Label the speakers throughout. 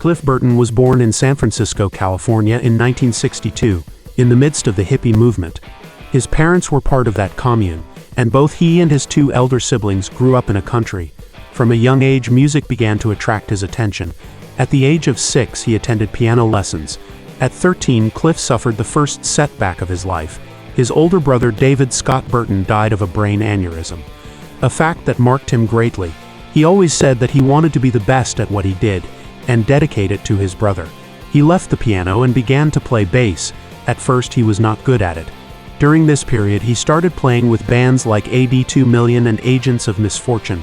Speaker 1: Cliff Burton was born in San Francisco, California in 1962, in the midst of the hippie movement. His parents were part of that commune, and both he and his two elder siblings grew up in a country. From a young age, music began to attract his attention. At the age of 6, he attended piano lessons. At 13, Cliff suffered the first setback of his life. His older brother David Scott Burton died of a brain aneurysm, a fact that marked him greatly. He always said that he wanted to be the best at what he did, and dedicate it to his brother. He left the piano and began to play bass. At first he was not good at it. During this period he started playing with bands like AD 2 Million and Agents of Misfortune,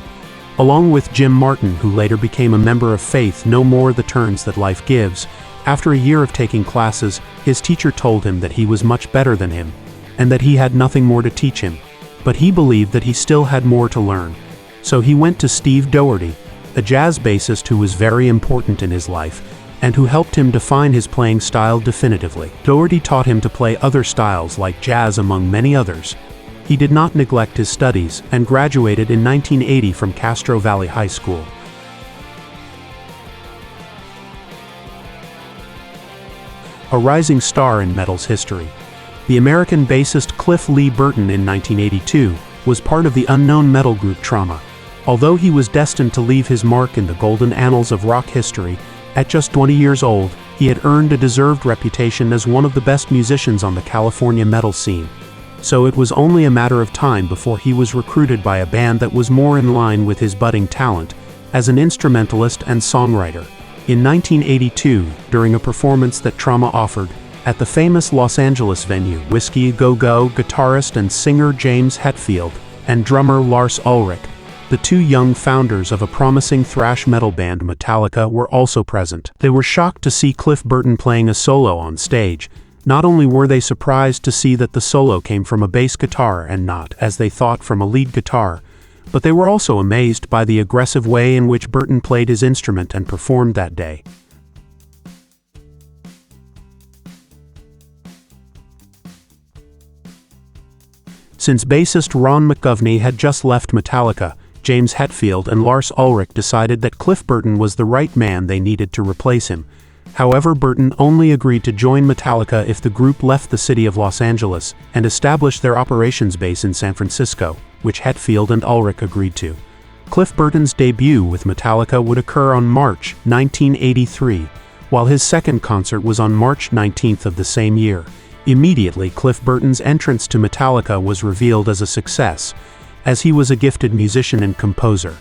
Speaker 1: along with Jim Martin, who later became a member of Faith No More the Turns That Life Gives. After a year of taking classes, his teacher told him that he was much better than him, and that he had nothing more to teach him. But he believed that he still had more to learn. So he went to Steve Doherty, a jazz bassist who was very important in his life, and who helped him define his playing style definitively. Doherty taught him to play other styles like jazz among many others. He did not neglect his studies, and graduated in 1980 from Castro Valley High School. A rising star in metal's history, the American bassist Cliff Lee Burton in 1982 was part of the unknown metal group Trauma. Although he was destined to leave his mark in the golden annals of rock history, at just 20 years old, he had earned a deserved reputation as one of the best musicians on the California metal scene. So it was only a matter of time before he was recruited by a band that was more in line with his budding talent as an instrumentalist and songwriter. In 1982, during a performance that Trauma offered at the famous Los Angeles venue, Whiskey A Go Go guitarist and singer James Hetfield and drummer Lars Ulrich, the two young founders of a promising thrash metal band Metallica, were also present. They were shocked to see Cliff Burton playing a solo on stage. Not only were they surprised to see that the solo came from a bass guitar and not, as they thought, from a lead guitar, but they were also amazed by the aggressive way in which Burton played his instrument and performed that day. Since bassist Ron McGovney had just left Metallica, James Hetfield and Lars Ulrich decided that Cliff Burton was the right man they needed to replace him. However, Burton only agreed to join Metallica if the group left the city of Los Angeles and established their operations base in San Francisco, which Hetfield and Ulrich agreed to. Cliff Burton's debut with Metallica would occur on March 1983, while his second concert was on March 19th of the same year. Immediately, Cliff Burton's entrance to Metallica was revealed as a success, as he was a gifted musician and composer.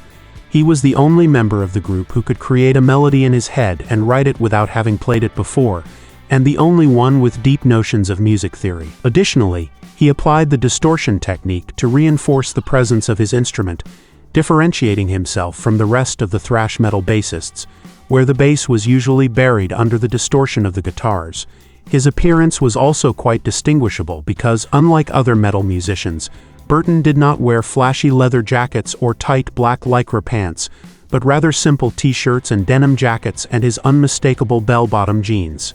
Speaker 1: He was the only member of the group who could create a melody in his head and write it without having played it before, and the only one with deep notions of music theory. Additionally, he applied the distortion technique to reinforce the presence of his instrument, differentiating himself from the rest of the thrash metal bassists, where the bass was usually buried under the distortion of the guitars. His appearance was also quite distinguishable because, unlike other metal musicians, Burton did not wear flashy leather jackets or tight black Lycra pants, but rather simple t-shirts and denim jackets and his unmistakable bell-bottom jeans.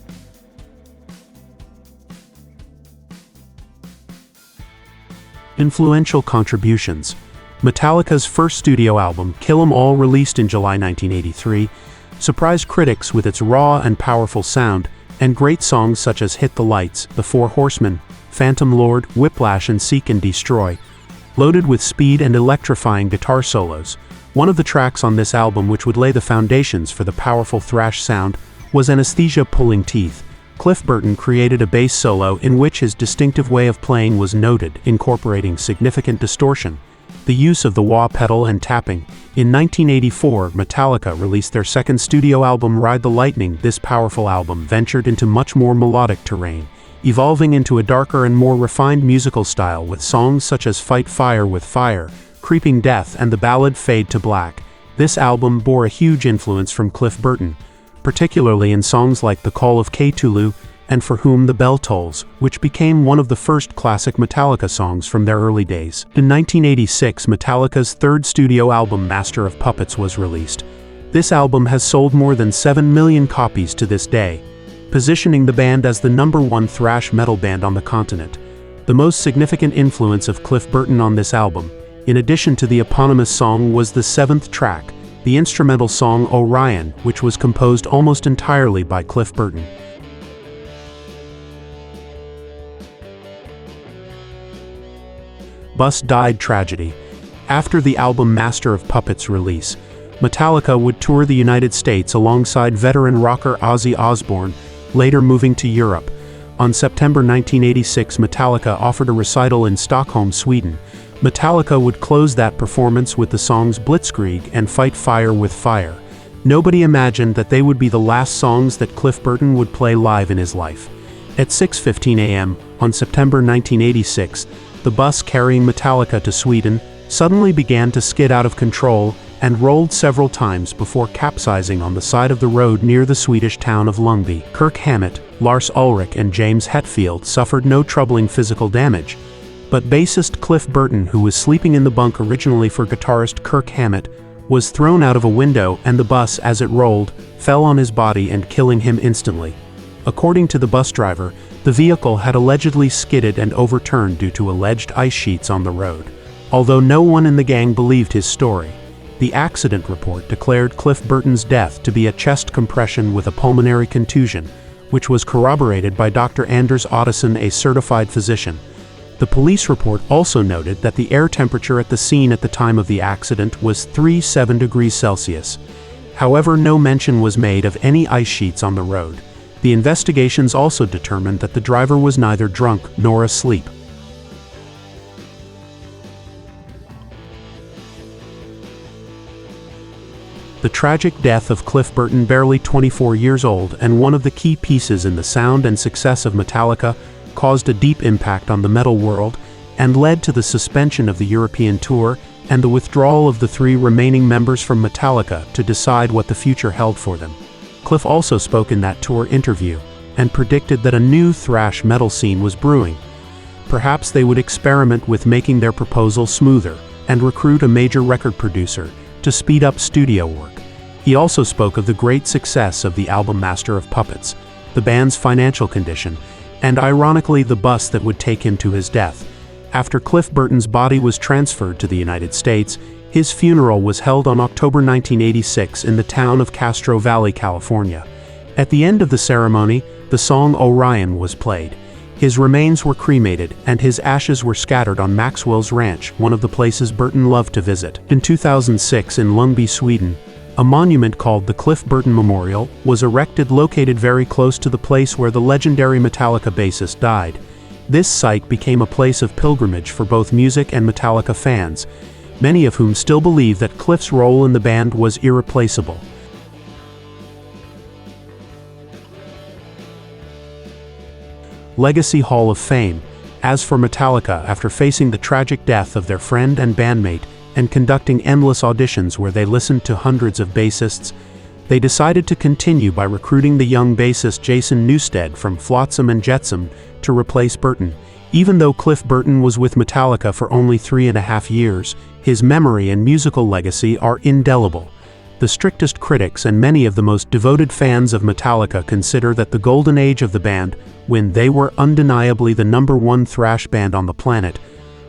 Speaker 1: Influential contributions. Metallica's first studio album, Kill 'Em All, released in July 1983, surprised critics with its raw and powerful sound, and great songs such as Hit the Lights, The Four Horsemen, Phantom Lord, Whiplash and Seek and Destroy, loaded with speed and electrifying guitar solos. One of the tracks on this album which would lay the foundations for the powerful thrash sound was Anesthesia Pulling Teeth. Cliff Burton created a bass solo in which his distinctive way of playing was noted, incorporating significant distortion, the use of the wah pedal and tapping. In 1984, Metallica released their second studio album, Ride the Lightning. This powerful album ventured into much more melodic terrain, evolving into a darker and more refined musical style with songs such as Fight Fire with Fire, Creeping Death, and the ballad Fade to Black. This album bore a huge influence from Cliff Burton, particularly in songs like The Call of Cthulhu and For Whom the Bell Tolls, which became one of the first classic Metallica songs from their early days. In 1986, Metallica's third studio album, Master of Puppets, was released. This album has sold more than 7 million copies to this day, positioning the band as the #1 thrash metal band on the continent. The most significant influence of Cliff Burton on this album, in addition to the eponymous song, was the 7th track, the instrumental song Orion, which was composed almost entirely by Cliff Burton. Bus died tragedy. After the album Master of Puppets release, Metallica would tour the United States alongside veteran rocker Ozzy Osbourne, later moving to Europe. On September 1986, Metallica offered a recital in Stockholm, Sweden. Metallica would close that performance with the songs Blitzkrieg and Fight Fire with Fire. Nobody imagined that they would be the last songs that Cliff Burton would play live in his life. At 6:15 a.m. on September 1986, the bus carrying Metallica to Sweden suddenly began to skid out of control and rolled several times before capsizing on the side of the road near the Swedish town of Ljungby. Kirk Hammett, Lars Ulrich and James Hetfield suffered no troubling physical damage, but bassist Cliff Burton, who was sleeping in the bunk originally for guitarist Kirk Hammett, was thrown out of a window, and the bus, as it rolled, fell on his body and killing him instantly. According to the bus driver, the vehicle had allegedly skidded and overturned due to alleged ice sheets on the road, although no one in the gang believed his story. The accident report declared Cliff Burton's death to be a chest compression with a pulmonary contusion, which was corroborated by Dr. Anders Ottosson, a certified physician. The police report also noted that the air temperature at the scene at the time of the accident was 37 degrees Celsius. However, no mention was made of any ice sheets on the road. The investigations also determined that the driver was neither drunk nor asleep. The tragic death of Cliff Burton, barely 24 years old and one of the key pieces in the sound and success of Metallica, caused a deep impact on the metal world and led to the suspension of the European tour and the withdrawal of the three remaining members from Metallica to decide what the future held for them. Cliff also spoke in that tour interview and predicted that a new thrash metal scene was brewing. Perhaps they would experiment with making their proposal smoother and recruit a major record producer to speed up studio work. He also spoke of the great success of the album Master of Puppets, the band's financial condition, and ironically the bus that would take him to his death. After Cliff Burton's body was transferred to the United States, his funeral was held on October 1986 in the town of Castro Valley, California. At the end of the ceremony, the song Orion was played. His remains were cremated, and his ashes were scattered on Maxwell's Ranch, one of the places Burton loved to visit. In 2006, in Ljungby, Sweden, a monument called the Cliff Burton Memorial was erected, located very close to the place where the legendary Metallica bassist died. This site became a place of pilgrimage for both music and Metallica fans, many of whom still believe that Cliff's role in the band was irreplaceable. Legacy Hall of Fame. As for Metallica, after facing the tragic death of their friend and bandmate and conducting endless auditions where they listened to hundreds of bassists, they decided to continue by recruiting the young bassist Jason Newsted from Flotsam and Jetsam to replace Burton. Even though Cliff Burton was with Metallica for only 3.5 years, his memory and musical legacy are indelible. The strictest critics and many of the most devoted fans of Metallica consider that the golden age of the band, when they were undeniably the #1 thrash band on the planet,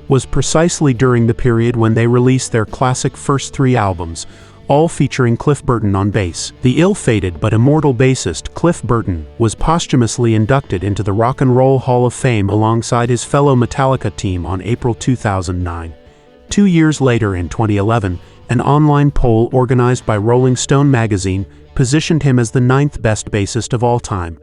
Speaker 1: was precisely during the period when they released their classic first 3 albums, all featuring Cliff Burton on bass. The ill-fated but immortal bassist Cliff Burton was posthumously inducted into the Rock and Roll Hall of Fame alongside his fellow Metallica team on April 2009. 2 years later, in 2011, an online poll organized by Rolling Stone magazine positioned him as the 9th best bassist of all time.